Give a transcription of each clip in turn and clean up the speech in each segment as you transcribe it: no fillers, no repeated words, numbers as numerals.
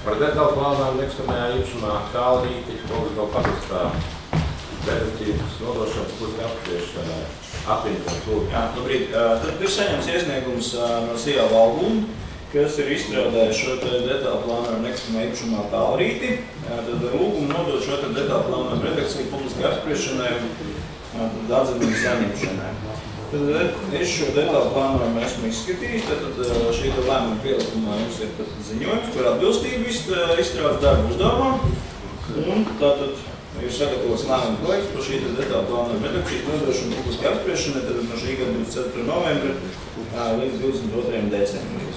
Par detaļu plānām nekustamajā īpašumā Tālrīti obligāto pagastā vērtības nodošana pusē apgriešanai. Apvienotās lūdzu. Jā, labrīt. Tad ir saņemts iesniegums no Sijā Valguma, kas ir izstrādājuši šo detaļu plānu nekustamajā īpašumā Tālrīti. Tad lūgumu nodot šo detaļu plānu redakciju publiskai apspriešanai un atzinības saņemšanai. Tad es šo detaļu plānojumu esmu izskatījis, tad šī lēmuma pielikumā jums ir ziņojums par atbilstību izstrādes darbu uzdevumam. Un tātad ir sagatavots lēmuma projekts par šī detaļu plānojuma redakciju nodošanu publiskai apspriešanai tad no šī gada 24. novembra līdz 22. decembrim.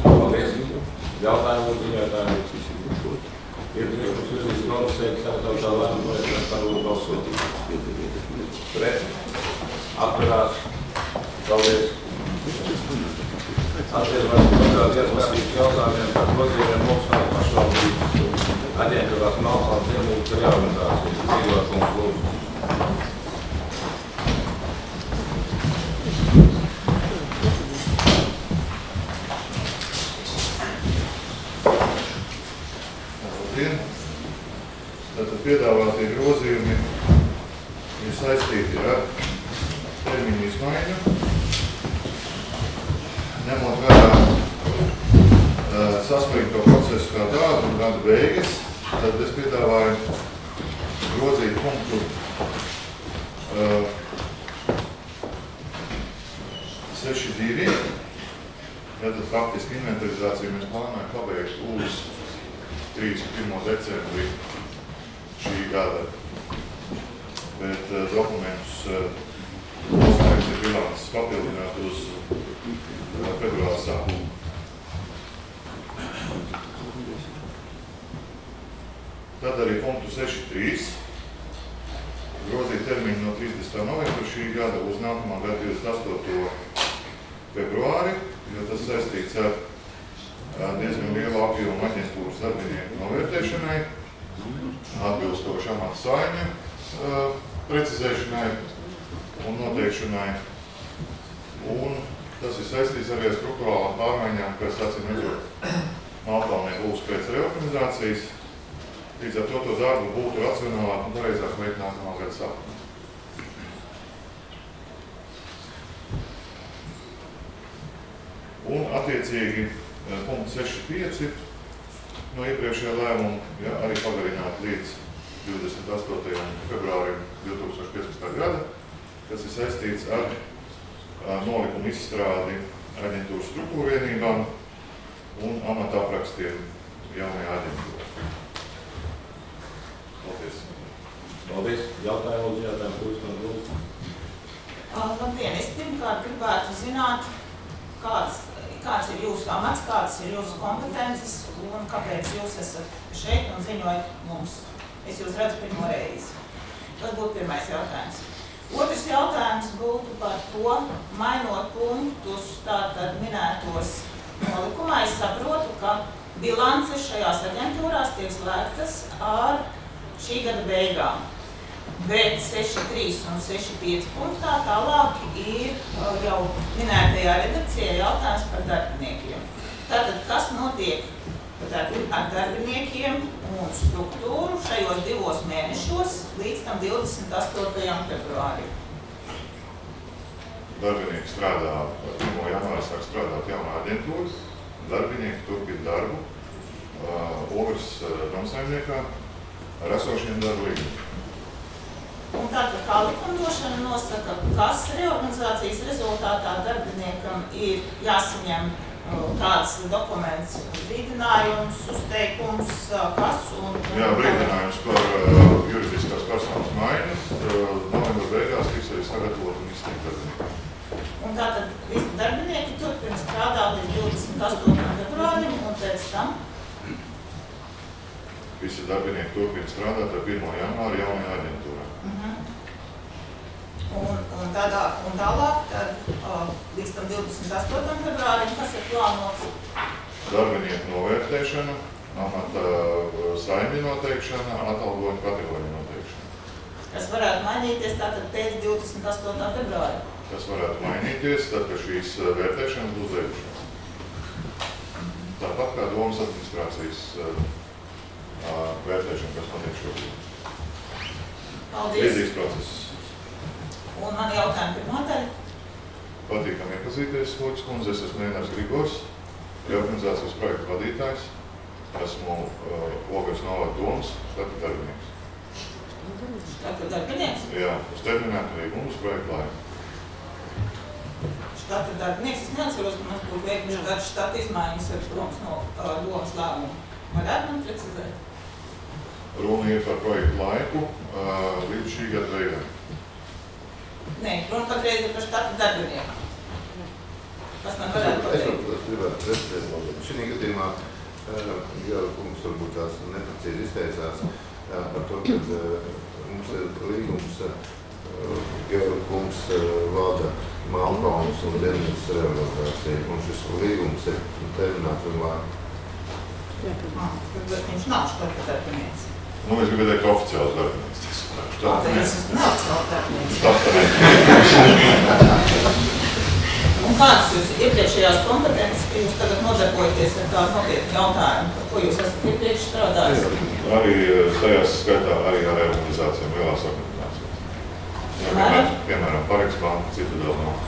Paldies. Jautājumu ziņotājiem. Ir priekšlikums konstatēt sagatavotā lēmuma projekta par lūdzu balsot. Pret. Atturās. Paldies. Attiecībās iespējams jautājumiem par grozījumiem augstākās pašvaldības aģentūrās Melnkalnes iemūtas reorganizācijas dzīvotums lūdzu. Tātad piedāvātie grozījumi ir saistīti ar termiņu izmaiņu. Ņemot vērā saspringto procesu kā tādu un gada beigas, tad es piedāvāju grozīt punktu 6.2. Tātad faktiski inventarizāciju mēs plānojam pabeigt uz 31. decembrī šī gada, bet dokumentus uzsniegts ir bilances papildināt uz februāra sākumu. Tad arī punktu 6.3. grozīt termiņu no 30. novembra šī gada uz nākamā gada 28. februāri, jo tas saistīts ar diezgan lielu apjomu aģentūras darbinieku novērtēšanai, atbilstoši amata saimju precizēšanai un noteikšanai. Un tas ir saistīts arī ar struktūrālām pārmaiņām, kas acīm redzot Melnkalnē būs pēc reorganizācijas. Līdz ar to darbu būtu racionālāk un pareizāk veikt nākamā gada sākumā. Un attiecīgi punkts 6.5 no iepriekšējā lēmuma arī pagarināt līdz 28. februārim 2015. gada, kas ir saistīts ar nolikumu izstrādi aģentūras struktūra vienībām un amata aprakstiem jaunajā aģentūrā. Paldies. Paldies. Jautājumu uz jautājumu, Kūsman, lūdzu. Labdien, es pirmkārt gribētu zināt, kāds ir jūsu amats, kādas ir jūsu kompetences un kāpēc jūs esat šeit un ziņojat mums. Es jūs redzu pirmo reizi. Tas būtu pirmais jautājums. Otrs jautājums būtu par to, mainot punktus tātad minētos nolikumā. Es saprotu, ka bilances šajās aģentūrās tiek slēgtas ar šī gada beigām. Bet 6.3 un 6.5 punktā tālāk ir jau minētajā redakcijā jautājums par darbiniekiem. Tātad, kas notiek ar darbiniekiem un struktūru šajos 2 mēnešos līdz tam 28. februārim? Darbinieki strādā, 1. janvārī sāk strādāt jaunā aģentūra, darbinieki turpina darbu Ogres domsaimniekā ar esošiem darba līgumiem. Un tātad kā likumdošana nosaka, kas reorganizācijas rezultātā darbiniekam ir jāsaņem kāds dokuments, brīdinājums, uzteikums, kas un... Jā, brīdinājums par juridiskās personas maiņas. Novembra beigās tiks arī sagatavot un izsniegt darbinieku. Un tātad visi darbinieki turpina strādāt līdz 28. februārim un pēc tam? Visi darbinieki turpina strādāt ar 1. janvāri jaunajā aģentūrā. Un tālāk, tad līdz tam 28. februārim, kas ir plānots? Darbinieku novērtēšana, amata saimju noteikšana, atalgojuma kategorija noteikšana. Kas varētu mainīties tātad pēc 28. februāra? Kas varētu mainīties, tad, kad šīs vērtēšanas būs beigušās. Tāpat domas administrācijas vērtēšanu, kas notiek šobrīd. Paldies. Līdzīgs process. Un man jautājumi pirmā daļa. Patīkam iepazīties, Lūdzu kundze, es esmu Mēnārs Grigors, reorganizācijas projektu vadītājs. Esmu Ogres novada domas štata darbinieks. Štata darbinieks? Jā, uz terminētu līgumu uz projektu laiku. Štata darbinieks, es neatceros, ka mums būtu veikuši kāds štata izmaiņas ar domas lēmumu. Varētu man precizēt? Runa ir par projektu laiku līdz šī gada beigām. Nē, runa patreiz ir par štata darbinieku. Kas man varētu pateikt? Es gribētu precizēt, šī gadījumā Gēla kungs varbūt tās neprecīzi izteicās par to, ka mums ir līgums, Gēla kungs vada Malkalns un Dienvidas reorganizācija, un šis līgums ir terminēts un laiku. Tad viņš nav štata darbinieks. Nu, es gribēju teikt oficiāls darbinieks. Tad es esmu neoficiāls darbinieks. Un kādas jūs iepriekšējās kompetences, ka jūs tagad nodarbojaties ar tādu nopietnu jautājumu, par ko jūs esat iepriekš strādājis? Arī tajās skaitā arī ar reorganizācijām lielās organizācijas. Piemēram, Pareks banka, Citadela banka.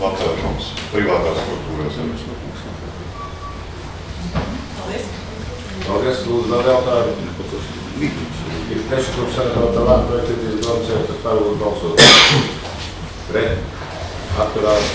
Atcelšanas privātās struktūrās. Paldies. Paldies, lūdzu, vēl jautājumu. Ir priekšlikums sagatavot lēmumu projektu, domas par par balsojumu. Pret. Atturās.